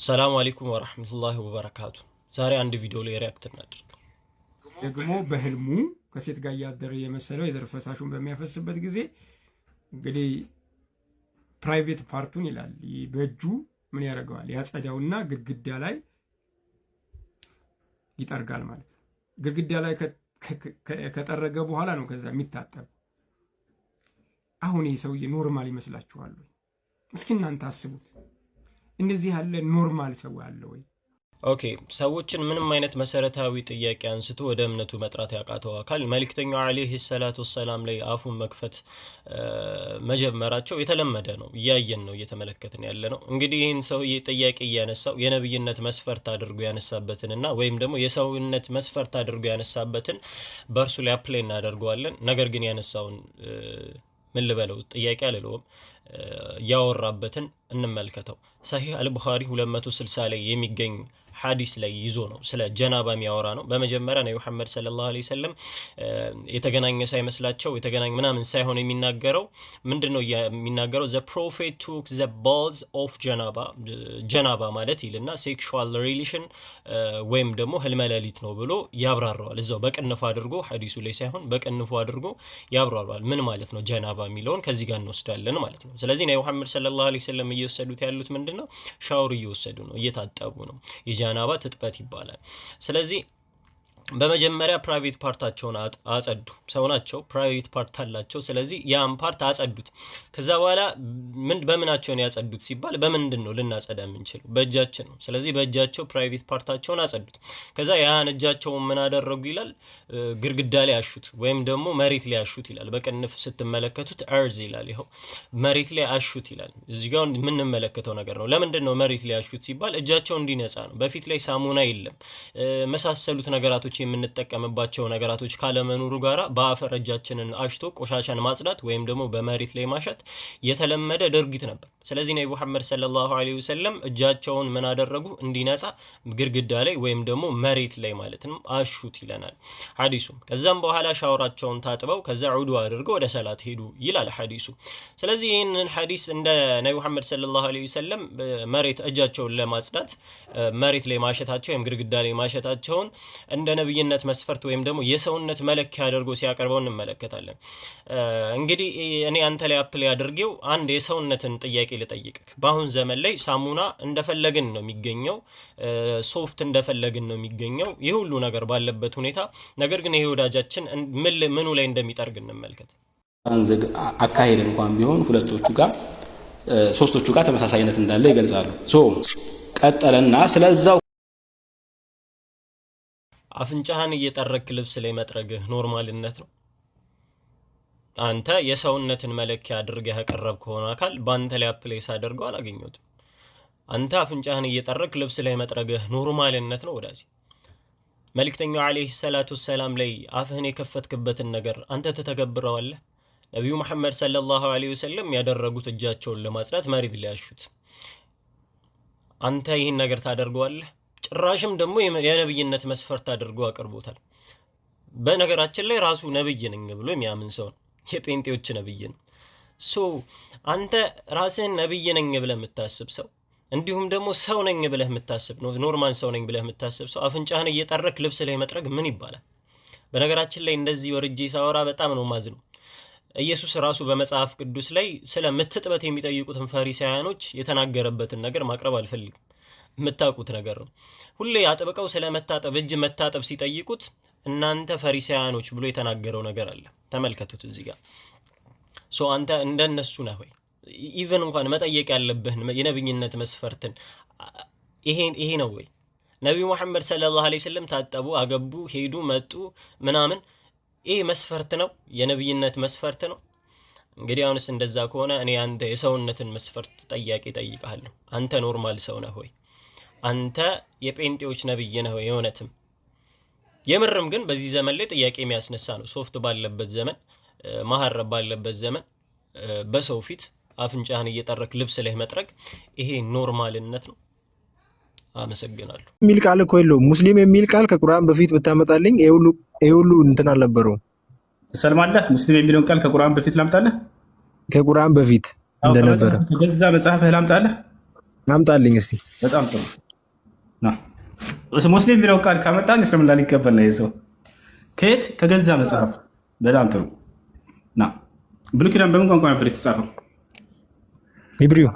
ሰላም አለይኩም ወራህመቱላሂ ወበረካቱ። ዛሬ አንድ ቪዲዮ ላይ ሪአክት እናድርግ። ደግሞ በህልሙ ከሴት ጋር ያደረ የመሰለው የዘር ፈሳሹን በሚያፈስበት ጊዜ እንግዲህ ፕራይቬት ፓርቱን ይላል በእጁ ምን ያደርገዋል? ያጸዳውና ግድግዳ ላይ ይጠርጋል ማለት ነው። ግድግዳ ላይ ከጠረገ በኋላ ነው ከዛ የሚታጠብ። አሁን ይህ ሰውዬ ኖርማል ይመስላችኋል? እስኪ እናንተ አስቡት። እንደዚህ ያለ ኖርማል ሰው አለ ወይ? ኦኬ፣ ሰዎችን ምንም አይነት መሰረታዊ ጥያቄ አንስቶ ወደ እምነቱ መጥራት ያቃተው አካል መልእክተኛው አለይሂ ሰላቱ ወሰላም ላይ አፉን መክፈት መጀመራቸው የተለመደ ነው። እያየን ነው፣ እየተመለከትን ያለ ነው። እንግዲህ ይህን ሰውዬ ጥያቄ እያነሳው የነብይነት መስፈርት አድርጎ ያነሳበትንና ወይም ደግሞ የሰውነት መስፈርት አድርጎ ያነሳበትን በእርሱ ላይ አፕላይ እናደርገዋለን። ነገር ግን ያነሳውን ምን ልበለው ጥያቄ አልለውም ያወራበትን እንመልከተው። ሰሂህ አልቡኻሪ 260 ላይ የሚገኝ ሐዲስ ላይ ይዞ ነው ስለ ጀናባ የሚያወራ ነው። በመጀመሪያ ነብዩ መሐመድ ሰለላሁ ዐለይሂ ወሰለም የተገናኘ ሳይመስላቸው የተገናኘ ምናምን ሳይሆን የሚናገረው ምንድነው የሚናገረው? the prophet took the balls of ጀናባ ማለት ይልና ሴክሹዋል ሪሌሽን ወይም ደግሞ ህልመ ሌሊት ነው ብሎ ያብራራዋል። እዛው በቅንፉ አድርጎ ሐዲሱ ላይ ሳይሆን በቅንፉ አድርጎ ያብራራዋል። ምን ማለት ነው ጀናባ የሚለውን ከዚህ ጋር እንወስዳለን ማለት ነው። ስለዚህ ነብዩ መሐመድ ሰለላሁ ዐለይሂ ወሰለም እየወሰዱት ያሉት ምንድነው? ሻወር እየወሰዱ ነው፣ እየታጠቡ ነው። ጀናባ ትጥበት ይባላል። ስለዚህ በመጀመሪያ ፕራይቬት ፓርታቸውን አጸዱ። ሰው ናቸው፣ ፕራይቬት ፓርት አላቸው። ስለዚህ ያን ፓርት አጸዱት። ከዛ በኋላ በምናቸው ነው ያጸዱት ሲባል በምንድን ነው ልናጸዳ የምንችለው? በእጃችን ነው። ስለዚህ በእጃቸው ፕራይቬት ፓርታቸውን አጸዱት። ከዛ ያን እጃቸውን ምን አደረጉ ይላል? ግድግዳ ላይ አሹት ወይም ደግሞ መሬት ላይ አሹት ይላል። በቅንፍ ስትመለከቱት እርዝ ይላል። ይሄው መሬት ላይ አሹት ይላል። እዚህ ጋር የምንመለከተው ነገር ነው። ለምንድን ነው መሬት ላይ አሹት ሲባል እጃቸው እንዲነጻ ነው። በፊት ላይ ሳሙና የለም መሳሰሉት ነገራቶች የምንጠቀምባቸው ነገራቶች ካለመኖሩ ጋራ በአፈር እጃችንን አሽቶ ቆሻሻን ማጽዳት ወይም ደግሞ በመሬት ላይ ማሸት የተለመደ ድርጊት ነበር። ስለዚህ ነብዩ መሐመድ ሰለላሁ ዐለይሂ ወሰለም እጃቸውን ምን አደረጉ? እንዲነጻ ግድግዳ ላይ ወይም ደግሞ መሬት ላይ ማለት ነው አሹት ይለናል ሐዲሱ። ከዛም በኋላ ሻወራቸውን ታጥበው ከዛ ዑዱ አድርገው ወደ ሰላት ሄዱ ይላል ሐዲሱ። ስለዚህ ይህንን ሐዲስ እንደ ነብዩ መሐመድ ሰለላሁ ዐለይሂ ወሰለም መሬት እጃቸውን ለማጽዳት መሬት ላይ ማሸታቸው ወይም ግድግዳ ላይ ማሸታቸውን እንደ ነብይነት መስፈርት ወይም ደግሞ የሰውነት መለኪያ አድርጎ ሲያቀርበው እንመለከታለን። እንግዲህ እኔ አንተ ላይ አፕላይ አድርጌው አንድ የሰውነትን ጥያቄ ልጠይቅክ። በአሁን ዘመን ላይ ሳሙና እንደፈለግን ነው የሚገኘው፣ ሶፍት እንደፈለግን ነው የሚገኘው፣ ይህ ሁሉ ነገር ባለበት ሁኔታ ነገር ግን ይሄ ወዳጃችን ምኑ ላይ እንደሚጠርግ እንመልከት። አንዘግ አካሄድ እንኳን ቢሆን ሁለቶቹ ጋር ሶስቶቹ ጋር ተመሳሳይነት እንዳለ ይገልጻሉ። ቀጠለና ስለዛው አፍንጫህን እየጠረክ ልብስ ላይ መጥረግህ ኖርማልነት ነው? አንተ የሰውነትን መለኪያ አድርገህ ያቀረብከው አካል በአንተ ላይ አፕሌስ አድርገው አላገኘሁትም። አንተ አፍንጫህን እየጠረክ ልብስ ላይ መጥረግህ ኖርማልነት ነው ወዳጅ? መልእክተኛው አለይሂ ሰላቱ ወሰላም ላይ አፍህን የከፈትክበትን ነገር አንተ ተተገብረዋለህ? ነብዩ መሐመድ ሰለላሁ ዐለይሂ ወሰለም ያደረጉት እጃቸውን ለማጽዳት መሬት ላይ ያሹት፣ አንተ ይህን ነገር ታደርገዋለህ? ጭራሽም ደግሞ የነብይነት መስፈርት አድርጎ አቅርቦታል። በነገራችን ላይ ራሱ ነብይ ነኝ ብሎ የሚያምን ሰው ነው፣ የጴንጤዎች ነብይ ነው። አንተ ራስህን ነብይ ነኝ ብለህ የምታስብ ሰው እንዲሁም ደግሞ ሰው ነኝ ብለህ የምታስብ ነው፣ ኖርማል ሰው ነኝ ብለህ የምታስብ ሰው አፍንጫህን እየጠረክ ልብስ ላይ መጥረግ ምን ይባላል? በነገራችን ላይ እንደዚህ ወርጄ ሳወራ በጣም ነው ማዝነው። ኢየሱስ ራሱ በመጽሐፍ ቅዱስ ላይ ስለ ምትጥበት የሚጠይቁትን ፈሪሳውያኖች የተናገረበትን ነገር ማቅረብ አልፈልግም። የምታውቁት ነገር ነው። ሁሌ አጥብቀው ስለ መታጠብ እጅ መታጠብ ሲጠይቁት እናንተ ፈሪሳውያኖች ብሎ የተናገረው ነገር አለ። ተመልከቱት እዚህ ጋር። አንተ እንደነሱ ነህ ወይ? ኢቭን እንኳን መጠየቅ ያለብህን የነብይነት መስፈርትን ይሄ ነው ወይ? ነብዩ መሐመድ ሰለላሁ ዐለይሂ ወሰለም ታጠቡ፣ አገቡ፣ ሄዱ፣ መጡ ምናምን ይሄ መስፈርት ነው? የነብይነት መስፈርት ነው? እንግዲህ አሁንስ እንደዛ ከሆነ እኔ አንተ የሰውነትን መስፈርት ጥያቄ ጠይቃለሁ። አንተ ኖርማል ሰው ነህ ወይ? አንተ የጴንጤዎች ነብይ ነህ ወይ? የእውነትም የምርም ግን በዚህ ዘመን ላይ ጥያቄ የሚያስነሳ ነው። ሶፍት ባለበት ዘመን፣ ማሐረብ ባለበት ዘመን በሰው ፊት አፍንጫህን እየጠረክ ልብስ ላይ መጥረግ ይሄ ኖርማልነት ነው? አመሰግናለሁ። የሚል ቃል እኮ የለውም። ሙስሊም የሚል ቃል ከቁርአን በፊት ብታመጣልኝ ይሄ ሁሉ እንትን አልነበረውም። ሰልማለህ ሙስሊም የሚለውን ቃል ከቁርአን በፊት ላምጣለህ? ከቁርአን በፊት እንደነበረ ከገዛ መጽሐፍህ ላምጣለህ? አምጣልኝ እስቲ። በጣም ጥሩ ና ሙስሊም የሚለው ቃል ካመጣን እስልምና ሊቀበል ነው የሰው ከየት ከገዛ መጽሐፍ። በጣም ጥሩ ና ብሉይ ኪዳን በምን ቋንቋ ነበር የተጻፈው? ሂብሪው።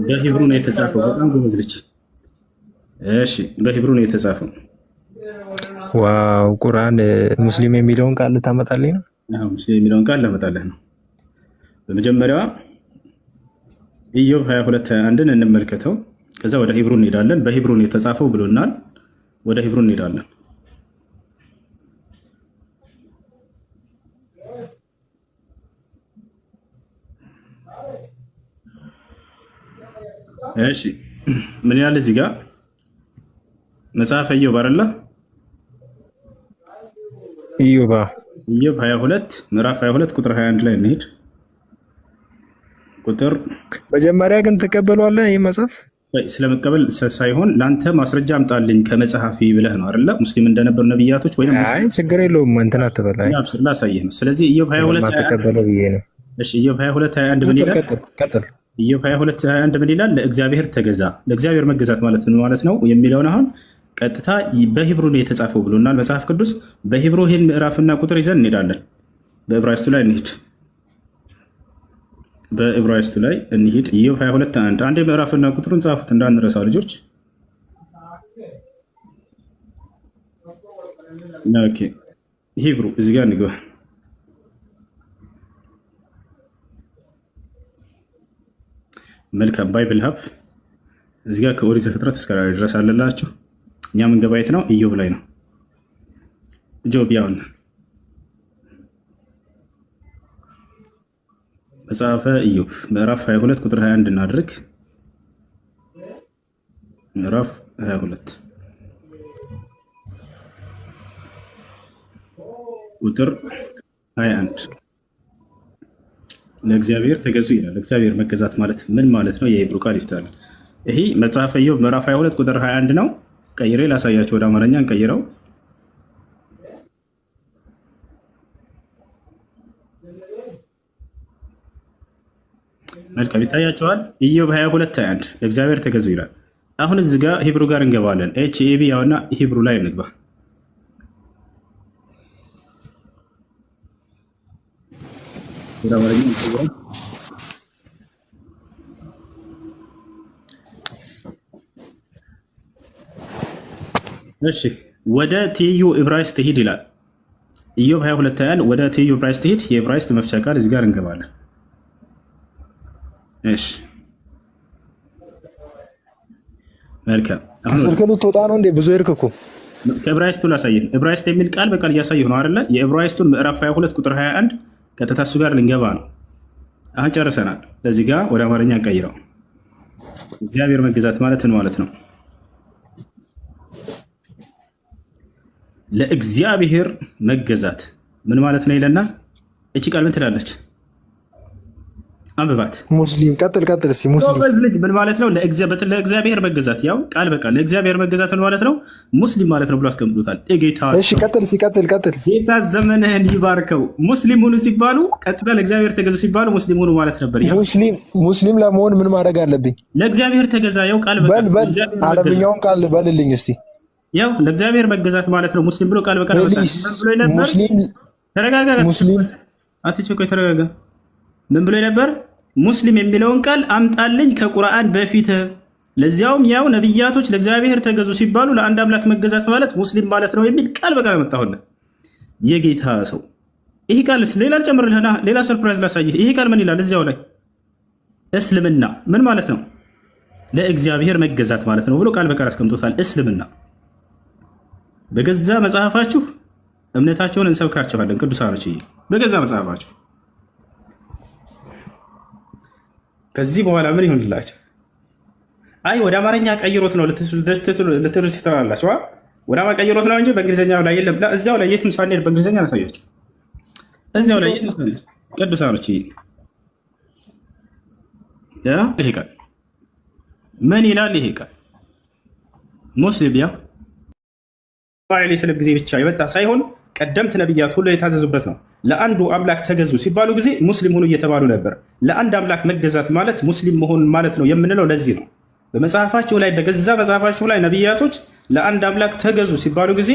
በሂብሩ ነው የተጻፈው። በጣም ጎበዝ ልጅ። እሺ በሂብሩ ነው የተጻፈው። ዋው ቁርአን ሙስሊም የሚለውን ቃል ልታመጣልኝ ነው? አዎ ሙስሊም የሚለውን ቃል ላመጣልህ ነው። በመጀመሪያዋ ኢዮብ 22:21ን እንመልከተው። ከዛ ወደ ሂብሩ እንሄዳለን። በሂብሩ ነው የተጻፈው ብሎናል። ወደ ሂብሩ እንሄዳለን። እሺ ምን ያለ እዚህ ጋር መጽሐፈ ኢዮብ አይደለ? ኢዮብ 22 ምዕራፍ 22 ቁጥር 21 ላይ እንሄድ። ቁጥር መጀመሪያ ግን ትቀበሏለህ? ይህ መጽሐፍ ስለመቀበል ሳይሆን ለአንተ ማስረጃ አምጣልኝ ከመጽሐፊ ብለህ ነው አይደለ? ሙስሊም እንደነበሩ ነብያቶች ወይ አይ ችግር የለውም እንትን አትበላይ ላሳየህ ነው። ስለዚህ ኢዮብ 22 ተቀበለው ብዬ ነው። እሺ ኢዮብ 22:21 ምን ይላል? ቀጥል። ኢዮብ 22:21 ምን ይላል? ለእግዚአብሔር ተገዛ። ለእግዚአብሔር መገዛት ማለት ነው የሚለውን አሁን ቀጥታ በሂብሩ ነው የተጻፈው ብሎናል መጽሐፍ ቅዱስ። በሂብሩ ይህን ምዕራፍና ቁጥር ይዘን እንሄዳለን። በዕብራይስጡ ላይ እንሂድ። በዕብራይስጡ ላይ እንሂድ። ኢዮብ 22:1 አንዴ ምዕራፍና ቁጥሩን ጻፉት እንዳንረሳ ልጆች። ኦኬ ሂብሩ እዚህ ጋር እንግባ። መልካም ባይብል ሀብ እዚህ ጋር ከኦሪት ዘፍጥረት እስከ ራዕይ ድረስ አለላችሁ። እኛ የምንገባ የት ነው? ኢዮብ ላይ ነው። ጆብ ያውን መጽሐፈ ኢዮብ ምዕራፍ 22 ቁጥር 21 እናድርግ። ምዕራፍ 22 ቁጥር 21 ለእግዚአብሔር ተገዙ ይላል። ለእግዚአብሔር መገዛት ማለት ምን ማለት ነው? የሂብሩ ቃል ይፍታል። ይሄ መጽሐፈ ኢዮብ ምዕራፍ 22 ቁጥር 21 ነው። ቀይሬ ላሳያችሁ፣ ወደ አማርኛ እንቀይረው። መልካም ይታያችኋል። ኢዮብ 22:21 ለእግዚአብሔር ተገዙ ይላል። አሁን እዚህ ጋር ሂብሩ ጋር እንገባለን። ኤችኤቢ ያውና ሂብሩ ላይ እንግባ። ወደ አማርኛ እንቀይረው። እሺ ወደ ትይዩ ዕብራይስጥ ሂድ ይላል። ኢዮብ 22:21 ወደ ትይዩ ዕብራይስጥ ሂድ። የዕብራይስጥ መፍቻ ቃል እዚህ ጋር እንገባለን። እሺ መልካም። አሁን ስልክ ልትወጣ ነው እንዴ? ብዙ ሄድክ እኮ። ከዕብራይስጡ ላሳየህ። ዕብራይስጥ የሚል ቃል በቃል እያሳየሁ ነው አይደለ? የዕብራይስጡን ምዕራፍ 22 ቁጥር 21 ቀጥታ እሱ ጋር ልንገባ ነው። አሁን ጨርሰናል። ለዚህ ጋር ወደ አማርኛ እንቀይረው። እግዚአብሔር መገዛት ማለት ምን ማለት ነው? ለእግዚአብሔር መገዛት ምን ማለት ነው ይለናል። እቺ ቃል ምን ትላለች? አንብባት። ሙስሊም ቀጥል እስኪ። ሙስሊም ልጅ ምን ማለት ነው? ለእግዚአብሔር መገዛት ያው ቃል በቃል ለእግዚአብሔር መገዛት ምን ማለት ነው? ሙስሊም ማለት ነው ብሎ አስቀምጦታል። ጌታ እሺ ቀጥል። ጌታ ዘመንህን ይባርከው። ሙስሊም ሁኑ ሲባሉ ቀጥታ ለእግዚአብሔር ተገዙ ሲባሉ ሙስሊም ሁኑ ማለት ነበር። ሙስሊም ለመሆን ምን ማድረግ አለብኝ? ለእግዚአብሔር ተገዛ። ያው ቃል በቃል አረብኛውን ቃል በልልኝ እስቲ። ያው ለእግዚአብሔር መገዛት ማለት ነው ሙስሊም ብሎ ቃል በቃል ተረጋጋ። ሙስሊም አትቸኮይ፣ ተረጋጋ። ምን ብሎ ነበር? ሙስሊም የሚለውን ቃል አምጣልኝ ከቁርአን በፊት። ለዚያውም ያው ነብያቶች ለእግዚአብሔር ተገዙ ሲባሉ ለአንድ አምላክ መገዛት ማለት ሙስሊም ማለት ነው የሚል ቃል በቃል አመጣሁልህ። የጌታ ሰው ይሄ ቃልስ ሌላ ልጨምርልህና ሌላ ሰርፕራይዝ ላሳይህ። ይሄ ቃል ምን ይላል? እዚያው ላይ እስልምና ምን ማለት ነው? ለእግዚአብሔር መገዛት ማለት ነው ብሎ ቃል በቃል አስቀምጦታል። እስልምና በገዛ መጽሐፋችሁ እምነታቸውን እንሰብካቸዋለን ቅዱሳኖች፣ በገዛ መጽሐፋችሁ። ከዚህ በኋላ ምን ይሆንላቸው? አይ ወደ አማርኛ ቀይሮት ነው ልትሉ ትችላላችሁ። ወደ አማርኛ ቀይሮት ነው እንጂ በእንግሊዝኛ ላይ የለም። እዚያው ላይ የትም ሳንሄድ በእንግሊዝኛ ናሳያችሁ። እዚያው ላይ የትም ሳንሄድ ቅዱሳኖች፣ ይሄ ቃል ምን ይላል? ይሄ ቃል ሙስሊም ያው ስለ ጊዜ ብቻ የመጣ ሳይሆን ቀደምት ነቢያት ሁሉ የታዘዙበት ነው። ለአንዱ አምላክ ተገዙ ሲባሉ ጊዜ ሙስሊም ሆኑ እየተባሉ ነበር። ለአንድ አምላክ መገዛት ማለት ሙስሊም መሆን ማለት ነው የምንለው ለዚህ ነው። በመጽሐፋቸው ላይ በገዛ መጽሐፋቸው ላይ ነቢያቶች ለአንድ አምላክ ተገዙ ሲባሉ ጊዜ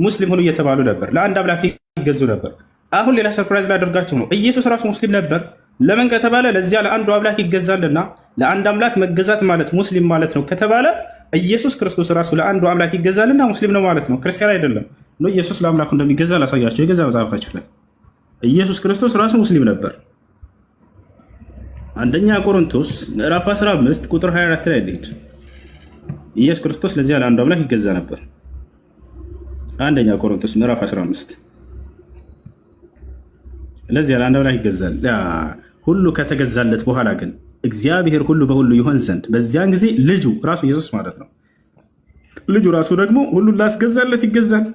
ሙስሊም ሆኑ እየተባሉ ነበር፣ ለአንድ አምላክ ይገዙ ነበር። አሁን ሌላ ሰርፕራይዝ ላደርጋቸው ነው። ኢየሱስ ራሱ ሙስሊም ነበር። ለምን ከተባለ ለዚያ ለአንዱ አምላክ ይገዛልና፣ ለአንድ አምላክ መገዛት ማለት ሙስሊም ማለት ነው ከተባለ ኢየሱስ ክርስቶስ ራሱ ለአንዱ አምላክ ይገዛልና ሙስሊም ነው ማለት ነው፣ ክርስቲያን አይደለም። ኢየሱስ ለአምላኩ እንደሚገዛ ላሳያቸው። የገዛ መጽሐፋችሁ ላይ ኢየሱስ ክርስቶስ ራሱ ሙስሊም ነበር። አንደኛ ቆሮንቶስ ምዕራፍ 15 ቁጥር 24 ላይ እንሂድ። ኢየሱስ ክርስቶስ ለዚያ ለአንዱ አምላክ ይገዛ ነበር። አንደኛ ቆሮንቶስ ምዕራፍ 15 ለዚያ ለአንዱ አምላክ ይገዛል። ሁሉ ከተገዛለት በኋላ ግን እግዚአብሔር ሁሉ በሁሉ ይሆን ዘንድ በዚያን ጊዜ ልጁ ራሱ ኢየሱስ ማለት ነው፣ ልጁ ራሱ ደግሞ ሁሉን ላስገዛለት ይገዛል።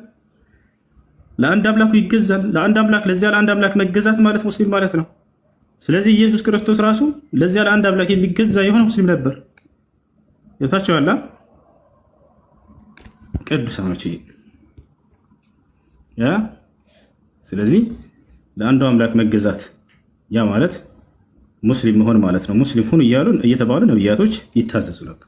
ለአንድ አምላኩ ይገዛል። ለአንድ አምላክ ለዚያ ለአንድ አምላክ መገዛት ማለት ሙስሊም ማለት ነው። ስለዚህ ኢየሱስ ክርስቶስ ራሱ ለዚያ ለአንድ አምላክ የሚገዛ የሆነ ሙስሊም ነበር። የታቸዋላ ቅዱሳኖች ያ ስለዚህ ለአንዱ አምላክ መገዛት ያ ማለት ሙስሊም መሆን ማለት ነው። ሙስሊም ሁን እያሉ እየተባሉ ነቢያቶች ይታዘዙ ነበር።